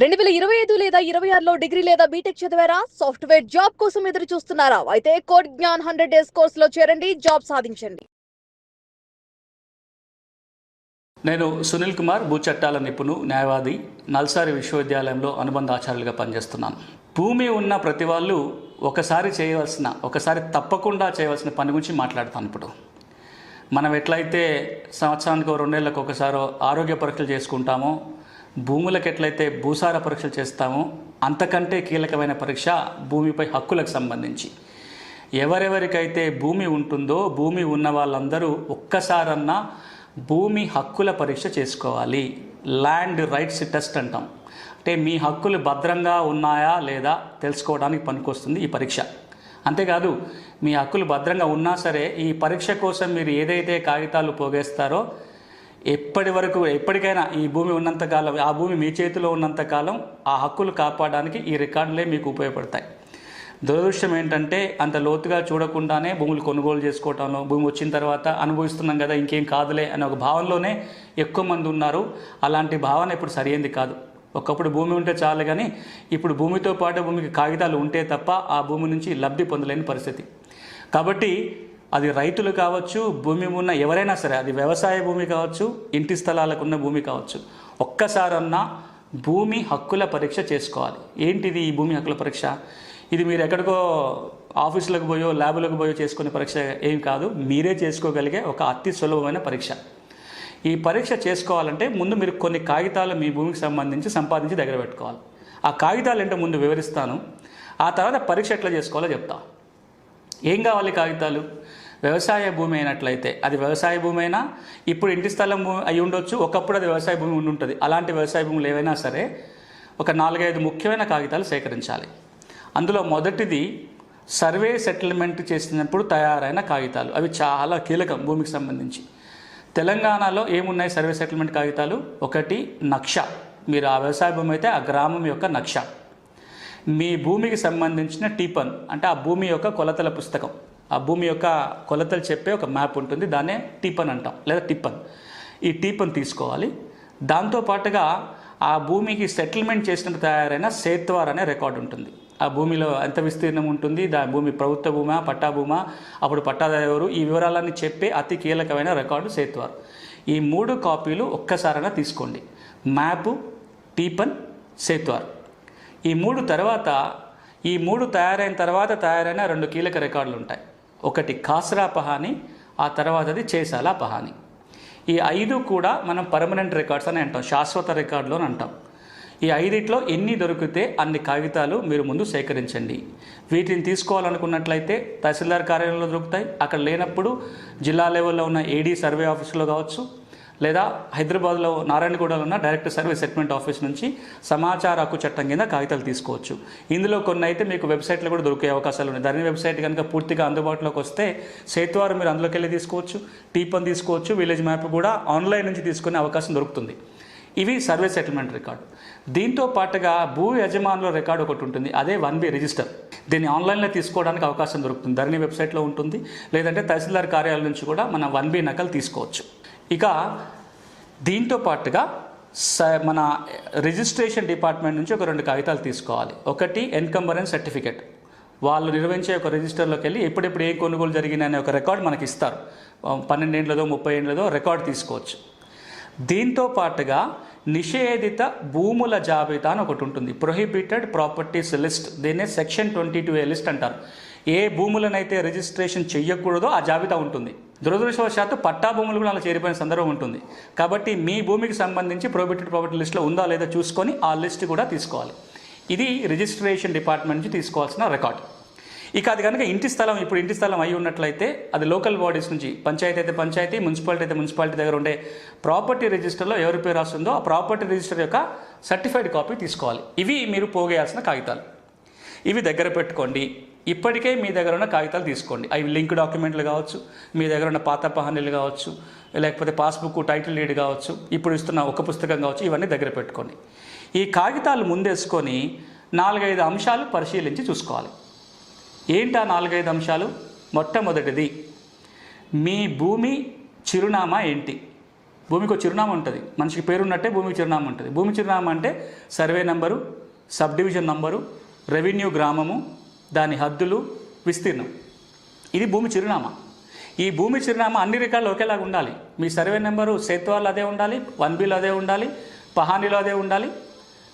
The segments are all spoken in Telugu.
2025 లేదా 26లో డిగ్రీ లేదా బీటెక్ చదివారా? సాఫ్ట్‌వేర్ జాబ్ కోసం ఎదురు చూస్తున్నారా? అయితే కోడ్ జ్ఞాన్ 100 డేస్ కోర్సులో చేరండి, జాబ్ సాధించండి. నేను సునీల్ కుమార్, భూచట్టాల నిపుణు, న్యాయవాది, నల్సారి విశ్వవిద్యాలయంలో అనుబంధ ఆచార్యులుగా పనిచేస్తున్నాను. భూమి ఉన్న ప్రతి వాళ్ళు ఒకసారి తప్పకుండా చేయవలసిన పని గురించి మాట్లాడతాను. ఇప్పుడు మనం ఎట్లయితే సంవత్సరానికి 2 నెలలకు ఒకసారి ఆరోగ్య పరీక్షలు చేసుకుంటామో, భూములకు ఎట్లయితే భూసార పరీక్షలు చేస్తామో, అంతకంటే కీలకమైన పరీక్ష భూమిపై హక్కులకు సంబంధించి. ఎవరెవరికైతే భూమి ఉంటుందో, భూమి ఉన్న వాళ్ళందరూ ఒక్కసారన్నా భూమి హక్కుల పరీక్ష చేసుకోవాలి. ల్యాండ్ రైట్స్ టెస్ట్ అంటాం. అంటే మీ హక్కులు భద్రంగా ఉన్నాయా లేదా తెలుసుకోవడానికి పనికొస్తుంది ఈ పరీక్ష. అంతేకాదు, మీ హక్కులు భద్రంగా ఉన్నా సరే ఈ పరీక్ష కోసం మీరు ఏదైతే కాగితాలు పోగేస్తారో ఎప్పటికైనా ఈ భూమి ఉన్నంతకాలం, ఆ భూమి మీ చేతిలో ఉన్నంతకాలం ఆ హక్కులు కాపాడడానికి ఈ రికార్డులే మీకు ఉపయోగపడతాయి. దురదృష్టం ఏంటంటే అంత లోతుగా చూడకుండానే భూములు కొనుగోలు చేసుకోవటంలో, భూమి వచ్చిన తర్వాత అనుభవిస్తున్నాం కదా ఇంకేం కాదులే అనే ఒక భావనలోనే ఎక్కువ మంది ఉన్నారు. అలాంటి భావన ఇప్పుడు సరైనది కాదు. ఒకప్పుడు భూమి ఉంటే చాలు, కానీ ఇప్పుడు భూమితో పాటు భూమికి కాగితాలు ఉంటే తప్ప ఆ భూమి నుంచి లబ్ధి పొందలేని పరిస్థితి. కాబట్టి అది రైతులు కావచ్చు, భూమి ఉన్న ఎవరైనా సరే, అది వ్యవసాయ భూమి కావచ్చు, ఇంటి స్థలాలకు ఉన్న భూమి కావచ్చు, ఒక్కసారన్నా భూమి హక్కుల పరీక్ష చేసుకోవాలి. ఏంటిది ఈ భూమి హక్కుల పరీక్ష? ఇది మీరు ఎక్కడికో ఆఫీసులకు పోయో ల్యాబులకు పోయో చేసుకునే పరీక్ష ఏం కాదు. మీరే చేసుకోగలిగే ఒక అతి సులభమైన పరీక్ష. ఈ పరీక్ష చేసుకోవాలంటే ముందు మీరు కొన్ని కాగితాలు మీ భూమికి సంపాదించి దగ్గర పెట్టుకోవాలి. ఆ కాగితాలు ఏంటో ముందు వివరిస్తాను. ఆ తర్వాత పరీక్ష ఎట్లా చేసుకోవాలో చెప్తా. ఏం కావాలి కాగితాలు? వ్యవసాయ భూమి అయినట్లయితే అది వ్యవసాయ భూమి అయినా, ఇప్పుడు ఇంటి స్థలం అయి ఉండొచ్చు, ఒకప్పుడు అది వ్యవసాయ భూమి ఉండి ఉంటుంది. అలాంటి వ్యవసాయ భూములు ఏవైనా సరే ఒక 4-5 ముఖ్యమైన కాగితాలు సేకరించాలి. అందులో మొదటిది సర్వే సెటిల్మెంట్ చేసినప్పుడు తయారైన కాగితాలు. అవి చాలా కీలకం భూమికి సంబంధించి. తెలంగాణలో ఏమున్నాయి సర్వే సెటిల్మెంట్ కాగితాలు? ఒకటి నక్షా. మీరు ఆ వ్యవసాయ భూమి అయితే ఆ గ్రామం యొక్క నక్షా. మీ భూమికి సంబంధించిన టీపన్, అంటే ఆ భూమి యొక్క కొలతల పుస్తకం, ఆ భూమి యొక్క కొలతలు చెప్పే ఒక మ్యాప్ ఉంటుంది. దాన్నే టీపన్ అంటాం, లేదా టిప్పన్. ఈ టీపన్ తీసుకోవాలి. దాంతోపాటుగా ఆ భూమికి సెటిల్మెంట్ చేసినప్పుడు తయారైన సేత్వార్ అనే రికార్డు ఉంటుంది. ఆ భూమిలో ఎంత విస్తీర్ణం ఉంటుంది, భూమి ప్రభుత్వ భూమా, పట్టా భూమా, అప్పుడు పట్టాదారు ఎవరు, ఈ వివరాలన్నీ చెప్పే అతి కీలకమైన రికార్డు సేత్వార్. ఈ 3 కాపీలు ఒక్కసారైనా తీసుకోండి. మ్యాపు, టీపన్, సేత్వార్. ఈ 3 తయారైన తర్వాత తయారైన 2 కీలక రికార్డులు ఉంటాయి. ఒకటి ఖాసరా పహానీ, ఆ తర్వాతది చేసాలా పహానీ. ఈ 5 కూడా మనం పర్మనెంట్ రికార్డ్స్ అని అంటాం, శాశ్వత రికార్డులు అని అంటాం. ఈ 5లో ఎన్ని దొరికితే అన్ని కాగితాలు మీరు ముందు సేకరించండి. వీటిని తీసుకోవాలనుకున్నట్లయితే తహసీల్దార్ కార్యాలయంలో దొరుకుతాయి. అక్కడ లేనప్పుడు జిల్లా లెవెల్లో ఉన్న ఏడీ సర్వే ఆఫీసులో కావచ్చు, లేదా హైదరాబాద్లో నారాయణగూడలో ఉన్న డైరెక్ట్ సర్వే సెటిల్మెంట్ ఆఫీస్ నుంచి సమాచార హక్కు చట్టం కింద కాగితాలు తీసుకోవచ్చు. ఇందులో కొన్ని అయితే మీకు వెబ్సైట్లో కూడా దొరికే అవకాశాలు ఉన్నాయి. ధరణి వెబ్సైట్ కనుక పూర్తిగా అందుబాటులోకి వస్తే సేత్వారు మీరు అందులోకి వెళ్ళి తీసుకోవచ్చు, టీపన్ తీసుకోవచ్చు, విలేజ్ మ్యాప్ కూడా ఆన్లైన్ నుంచి తీసుకునే అవకాశం దొరుకుతుంది. ఇవి సర్వే సెటిల్మెంట్ రికార్డు. దీంతో పాటుగా భూ యజమానుల రికార్డు ఒకటి ఉంటుంది, అదే 1B రిజిస్టర్. దీన్ని ఆన్లైన్లో తీసుకోవడానికి అవకాశం దొరుకుతుంది. ధరణి వెబ్సైట్లో ఉంటుంది, లేదంటే తహసీల్దార్ కార్యాలయం నుంచి కూడా మన 1B నకలు తీసుకోవచ్చు. ఇక దీంతో పాటుగా మన రిజిస్ట్రేషన్ డిపార్ట్మెంట్ నుంచి ఒక 2 కాగితాలు తీసుకోవాలి. ఒకటి ఎన్కంబరెన్స్ సర్టిఫికేట్. వాళ్ళు నిర్వహించే ఒక రిజిస్టర్లోకి వెళ్ళి ఎప్పుడెప్పుడు ఏ కొనుగోలు జరిగినాయనే ఒక రికార్డు మనకి ఇస్తారు. 12 ఏళ్ళదో 30 ఏళ్ళదో రికార్డు తీసుకోవచ్చు. దీంతో పాటుగా నిషేధిత భూముల జాబితా అని ఒకటి ఉంటుంది, ప్రొహిబిటెడ్ ప్రాపర్టీస్ లిస్ట్. దీన్నే సెక్షన్ 22A లిస్ట్ అంటారు. ఏ భూములనైతే రిజిస్ట్రేషన్ చెయ్యకూడదో ఆ జాబితా ఉంటుంది. దురదృష్టవశాత్తు పట్టా భూములు కూడా అలా చేరిపోయిన సందర్భం ఉంటుంది. కాబట్టి మీ భూమికి సంబంధించి ప్రొహిబిటెడ్ ప్రాపర్టీ లిస్ట్లో ఉందా లేదా చూసుకొని ఆ లిస్ట్ కూడా తీసుకోవాలి. ఇది రిజిస్ట్రేషన్ డిపార్ట్మెంట్ నుంచి తీసుకోవాల్సిన రికార్డు. ఇక అది కనుక ఇంటి స్థలం అయి ఉన్నట్లయితే అది లోకల్ బాడీస్ నుంచి, పంచాయతీ అయితే పంచాయతీ, మున్సిపాలిటీ అయితే మున్సిపాలిటీ దగ్గర ఉండే ప్రాపర్టీ రిజిస్టర్లో ఎవరి పేరు రాస్తుందో ఆ ప్రాపర్టీ రిజిస్టర్ యొక్క సర్టిఫైడ్ కాపీ తీసుకోవాలి. ఇవి మీరు పోగేయాల్సిన కాగితాలు. ఇవి దగ్గర పెట్టుకోండి. ఇప్పటికే మీ దగ్గర ఉన్న కాగితాలు తీసుకోండి. అవి లింక్ డాక్యుమెంట్లు కావచ్చు, మీ దగ్గర ఉన్న పాత పహానీలు కావచ్చు, లేకపోతే పాస్బుక్, టైటిల్ డీడ్ కావచ్చు, ఇప్పుడు ఇస్తున్న ఒక పుస్తకం కావచ్చు, ఇవన్నీ దగ్గర పెట్టుకోండి. ఈ కాగితాలు ముందేసుకొని 4-5 అంశాలు పరిశీలించి చూసుకోవాలి. ఏంటి ఆ 4-5 అంశాలు? మొట్టమొదటిది, మీ భూమి చిరునామా ఏంటి? భూమికి ఒక చిరునామా ఉంటుంది. మనిషికి పేరున్నట్టే భూమికి చిరునామా ఉంటుంది. భూమి చిరునామా అంటే survey number, sub division number, revenue గ్రామము, దాని హద్దులు, విస్తీర్ణం. ఇది భూమి చిరునామా. ఈ భూమి చిరునామా అన్ని రికార్డులు ఒకేలాగా ఉండాలి. మీ సర్వే నెంబరు సేత్వాల్లో అదే ఉండాలి, 1Bలో అదే ఉండాలి, పహానీలో అదే ఉండాలి,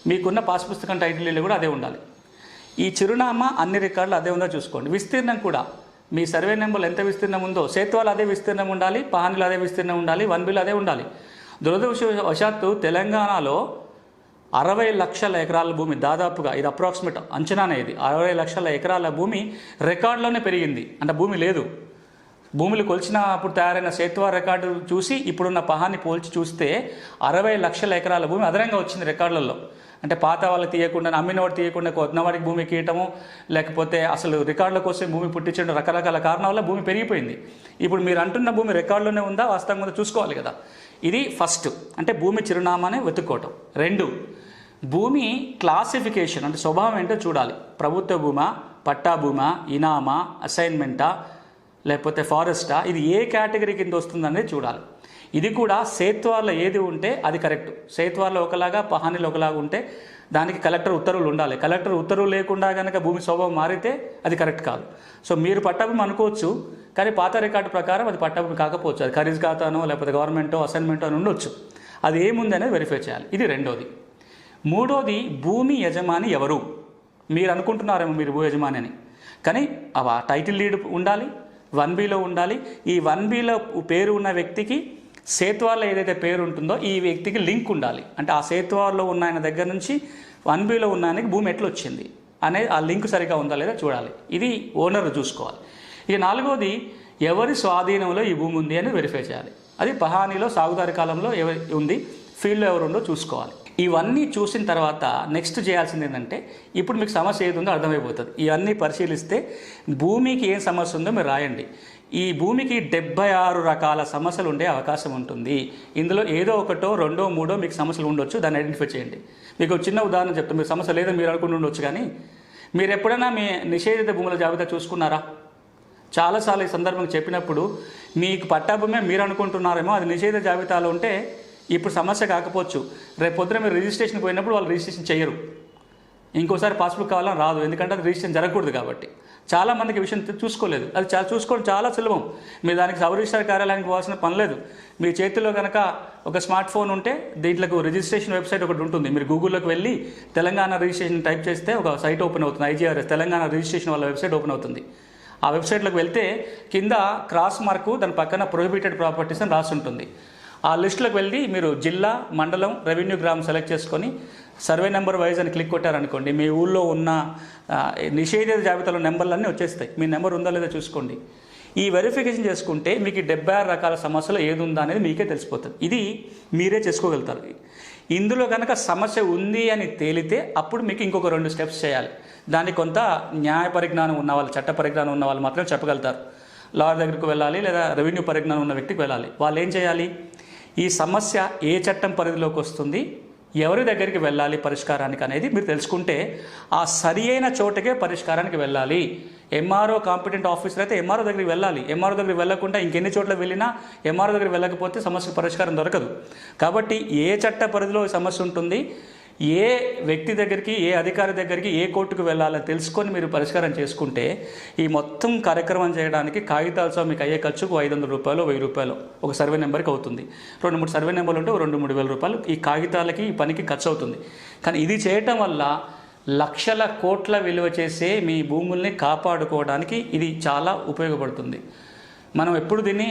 మీకున్న పాస్ పుస్తకం టైటిల్ కూడా అదే ఉండాలి. ఈ చిరునామా అన్ని రికార్డులు అదే ఉందో చూసుకోండి. విస్తీర్ణం కూడా మీ సర్వే నెంబర్లో ఎంత విస్తీర్ణం ఉందో సేత్వాలో అదే విస్తీర్ణం ఉండాలి, పహానీలో అదే విస్తీర్ణం ఉండాలి, 1Bలో అదే ఉండాలి. దురదృష్టవశాత్తు తెలంగాణలో 60 లక్షల ఎకరాల భూమి, దాదాపుగా ఇది అప్రాక్సిమేట్ అంచనానే, ఇది 60 లక్షల ఎకరాల భూమి రికార్డులోనే పెరిగింది. అంటే భూమి లేదు. భూములు కొలిచినప్పుడు తయారైన సేత్వా రికార్డు చూసి ఇప్పుడున్న పహాన్ని పోల్చి చూస్తే 60 లక్షల ఎకరాల భూమి అదనంగా వచ్చింది రికార్డులలో. అంటే పాత వాళ్ళకి తీయకుండా, అమ్మినవాడు తీయకుండా కొత్తవాడికి భూమి కీయటము, లేకపోతే అసలు రికార్డుల కోసం భూమి పుట్టించడం, రకరకాల కారణాల వల్ల భూమి పెరిగిపోయింది. ఇప్పుడు మీరు అంటున్న భూమి రికార్డులోనే ఉందా, వాస్తవంగా ఉందా చూసుకోవాలి కదా. ఇది ఫస్ట్, అంటే భూమి చిరునామానే వెతుక్కోవటం. 2, భూమి క్లాసిఫికేషన్, అంటే స్వభావం ఏంటో చూడాలి. ప్రభుత్వ భూమా, పట్టా భూమా, ఇనామా, అసైన్మెంటా, లేకపోతే ఫారెస్టా, ఇది ఏ కేటగిరీ కింద వస్తుందనేది చూడాలి. ఇది కూడా సేత్వార్లో ఏది ఉంటే అది కరెక్ట్. సేత్వార్లో ఒకలాగా, పహానీలో ఒకలాగా ఉంటే దానికి కలెక్టర్ ఉత్తర్వులు ఉండాలి. కలెక్టర్ ఉత్తర్వులు లేకుండా కనుక భూమి స్వభావం మారితే అది కరెక్ట్ కాదు. సో మీరు పట్టాభూమి అనుకోవచ్చు, కానీ పాత రికార్డు ప్రకారం అది పట్టాభూమి కాకపోవచ్చు. అది ఖరీదు ఖాతానో లేకపోతే గవర్నమెంటో అసైన్మెంటో అని ఉండొచ్చు. అది ఏముంది అనేది వెరిఫై చేయాలి. ఇది 2వది. 3వది, భూమి యజమాని ఎవరు. మీరు అనుకుంటున్నారేమో మీరు భూ యజమాని అని, కానీ ఆ టైటిల్ లీడ్ ఉండాలి, 1Bలో ఉండాలి. ఈ 1Bలో పేరు ఉన్న వ్యక్తికి సేత్వార్లో ఏదైతే పేరు ఉంటుందో ఈ వ్యక్తికి లింక్ ఉండాలి. అంటే ఆ సేత్వార్లో ఉన్న ఆయన దగ్గర నుంచి 1Bలో ఉన్న ఆయనకి భూమి ఎట్లా వచ్చింది అనేది ఆ లింక్ సరిగా ఉందా లేదా చూడాలి. ఇది ఓనర్ చూసుకోవాలి. ఇక 4వది, ఎవరి స్వాధీనంలో ఈ భూమి ఉంది అని వెరిఫై చేయాలి. అది పహానీలో సాగుదారి కాలంలో ఎవరి ఉంది, ఫీల్డ్లో ఎవరు ఉందో చూసుకోవాలి. ఇవన్నీ చూసిన తర్వాత నెక్స్ట్ చేయాల్సింది ఏంటంటే, ఇప్పుడు మీకు సమస్య ఏది ఉందో అర్థమైపోతుంది. ఇవన్నీ పరిశీలిస్తే భూమికి ఏం సమస్య ఉందో మీరు రాయండి. ఈ భూమికి 76 రకాల సమస్యలు ఉండే అవకాశం ఉంటుంది. ఇందులో ఏదో ఒకటో, 2, 3 మీకు సమస్యలు ఉండొచ్చు. దాన్ని ఐడెంటిఫై చేయండి. మీకు చిన్న ఉదాహరణ చెప్తాను. మీరు సమస్య లేదని మీరు అనుకుని ఉండొచ్చు, కానీ మీరు ఎప్పుడైనా మీ నిషేధిత భూముల జాబితా చూసుకున్నారా? చాలాసార్లు ఈ సందర్భంగా చెప్పినప్పుడు మీకు పట్టాభూమే మీరు అనుకుంటున్నారేమో, అది నిషేధిత జాబితాలో ఉంటే ఇప్పుడు సమస్య కాకపోవచ్చు. రేపు పొద్దున మీరు రిజిస్ట్రేషన్ పోయినప్పుడు వాళ్ళు రిజిస్ట్రేషన్ చేయరు. ఇంకోసారి పాస్బుక్ కావాలని రాదు, ఎందుకంటే అది రిజిస్ట్రేషన్ జరగకూడదు కాబట్టి. చాలామందికి విషయం చూసుకోలేదు. అది చూసుకోవడం చాలా సులభం. మీరు దానికి సబ్ రిజిస్ట్రార్ కార్యాలయానికి పోవాల్సిన పని లేదు. మీ చేతిలో కనుక ఒక స్మార్ట్ ఫోన్ ఉంటే దీంట్లో రిజిస్ట్రేషన్ వెబ్సైట్ ఒకటి ఉంటుంది. మీరు గూగుల్లోకి వెళ్ళి తెలంగాణ రిజిస్ట్రేషన్ టైప్ చేస్తే ఒక సైట్ ఓపెన్ అవుతుంది. IGRS తెలంగాణ రిజిస్ట్రేషన్ వాళ్ళ వెబ్సైట్ ఓపెన్ అవుతుంది. ఆ వెబ్సైట్లోకి వెళ్తే కింద క్రాస్ మార్కు, దాని పక్కన ప్రొహిబిటెడ్ ప్రాపర్టీస్ అని రాసి ఉంటుంది. ఆ లిస్టులోకి వెళ్ళి మీరు జిల్లా, మండలం, రెవెన్యూ గ్రామం సెలెక్ట్ చేసుకొని సర్వే నెంబర్ వైజ్ అని క్లిక్ కొట్టారనుకోండి, మీ ఊళ్ళో ఉన్న నిషేధిత జాబితాలో నెంబర్లన్నీ వచ్చేస్తాయి. మీ నెంబర్ ఉందో లేదో చూసుకోండి. ఈ వెరిఫికేషన్ చేసుకుంటే మీకు 76 రకాల సమస్యలు ఏది ఉందా అనేది మీకే తెలిసిపోతుంది. ఇది మీరే చేసుకోగలుగుతారు. ఇందులో కనుక సమస్య ఉంది అని తేలితే అప్పుడు మీకు ఇంకొక 2 స్టెప్స్ చేయాలి. దానికి కొంత న్యాయ పరిజ్ఞానం ఉన్న వాళ్ళు, చట్ట పరిజ్ఞానం ఉన్న వాళ్ళు మాత్రమే చెప్పగలుగుతారు. లాయర్ దగ్గరికి వెళ్ళాలి, లేదా రెవెన్యూ పరిజ్ఞానం ఉన్న వ్యక్తికి వెళ్ళాలి. వాళ్ళు ఏం చేయాలి, ఈ సమస్య ఏ చట్టం పరిధిలోకి వస్తుంది, ఎవరి దగ్గరికి వెళ్ళాలి పరిష్కారానికి అనేది మీరు తెలుసుకుంటే ఆ సరి అయిన చోటకే పరిష్కారానికి వెళ్ళాలి. ఎంఆర్ఓ కాంపిటెంట్ ఆఫీసర్ అయితే ఎంఆర్ఓ దగ్గరికి వెళ్ళాలి. ఎంఆర్ఓ దగ్గరికి వెళ్ళకుండా ఇంకెన్ని చోట్ల వెళ్ళినా ఎంఆర్ఓ దగ్గరికి వెళ్ళకపోతే సమస్యకు పరిష్కారం దొరకదు. కాబట్టి ఏ చట్ట పరిధిలో సమస్య ఉంటుంది, ఏ వ్యక్తి దగ్గరికి, ఏ అధికారి దగ్గరికి, ఏ కోర్టుకు వెళ్ళాలని తెలుసుకొని మీరు పరిష్కారం చేసుకుంటే ఈ మొత్తం కార్యక్రమం చేయడానికి కాగితాలతో మీకు అయ్యే ఖర్చుకు 500 రూపాయలు, 1000 రూపాయలు ఒక సర్వే నెంబర్కి అవుతుంది. 2-3 సర్వే నెంబర్లు ఉంటే 2-3 వేల రూపాయలు ఈ కాగితాలకి, ఈ పనికి ఖర్చు అవుతుంది. కానీ ఇది చేయటం వల్ల లక్షల కోట్ల విలువ చేసే మీ భూముల్ని కాపాడుకోవడానికి ఇది చాలా ఉపయోగపడుతుంది. మనం ఎప్పుడు దీన్ని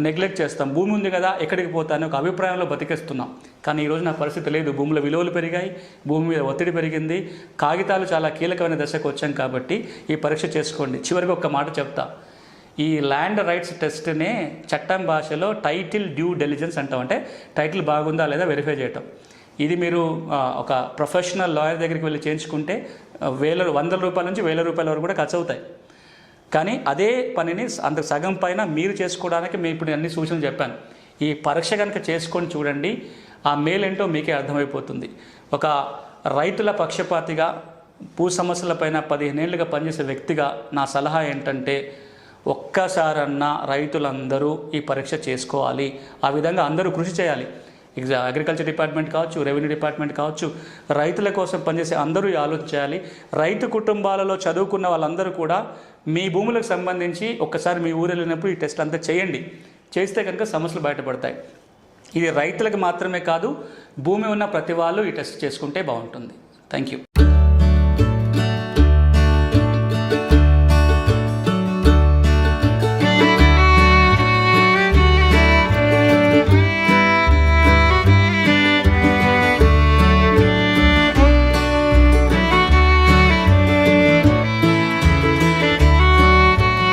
నెగ్లెక్ట్ చేస్తాం. భూమి ఉంది కదా, ఎక్కడికి పోతాను ఒక అభిప్రాయంలో బతికేస్తున్నాం. కానీ ఈరోజు నా పరిస్థితి లేదు. భూముల విలువలు పెరిగాయి, భూమి మీద ఒత్తిడి పెరిగింది, కాగితాలు చాలా కీలకమైన దశకు వచ్చాం. కాబట్టి ఈ పరీక్ష చేసుకోండి. చివరికి ఒక మాట చెప్తా, ఈ ల్యాండ్ రైట్స్ టెస్ట్నే చట్టం భాషలో టైటిల్ డ్యూ డెలిజెన్స్ అంటాం. అంటే టైటిల్ బాగుందా లేదా వెరిఫై చేయటం. ఇది మీరు ఒక ప్రొఫెషనల్ లాయర్ దగ్గరికి వెళ్ళి చేయించుకుంటే 100 రూపాయల నుంచి 1000 రూపాయల వరకు కూడా ఖర్చు అవుతాయి. కానీ అదే పనిని అంత సగం పైన మీరు చేసుకోవడానికి మేము ఇప్పుడు అన్ని సూచనలు చెప్పాను. ఈ పరీక్ష కనుక చేసుకొని చూడండి, ఆ మేలేంటో మీకే అర్థమైపోతుంది. ఒక రైతుల పక్షపాతిగా, భూ సమస్యలపైన 15 ఏళ్ళుగా పనిచేసే వ్యక్తిగా నా సలహా ఏంటంటే, ఒక్కసారన్నా రైతులందరూ ఈ పరీక్ష చేసుకోవాలి. ఆ విధంగా అందరూ కృషి చేయాలి. అగ్రికల్చర్ డిపార్ట్మెంట్ కావచ్చు, రెవెన్యూ డిపార్ట్మెంట్ కావచ్చు, రైతుల కోసం పనిచేసే అందరూ ఆలోచించాలి. రైతు కుటుంబాలలో చదువుకున్న వాళ్ళందరూ కూడా మీ భూములకు సంబంధించి ఒక్కసారి మీ ఊరు వెళ్ళినప్పుడు ఈ టెస్ట్ అంతా చేయండి. చేస్తే కనుక సమస్యలు బయటపడతాయి. ఇది రైతులకు మాత్రమే కాదు, భూమి ఉన్న ప్రతి వాళ్ళు ఈ టెస్ట్ చేసుకుంటే బాగుంటుంది. Thank you.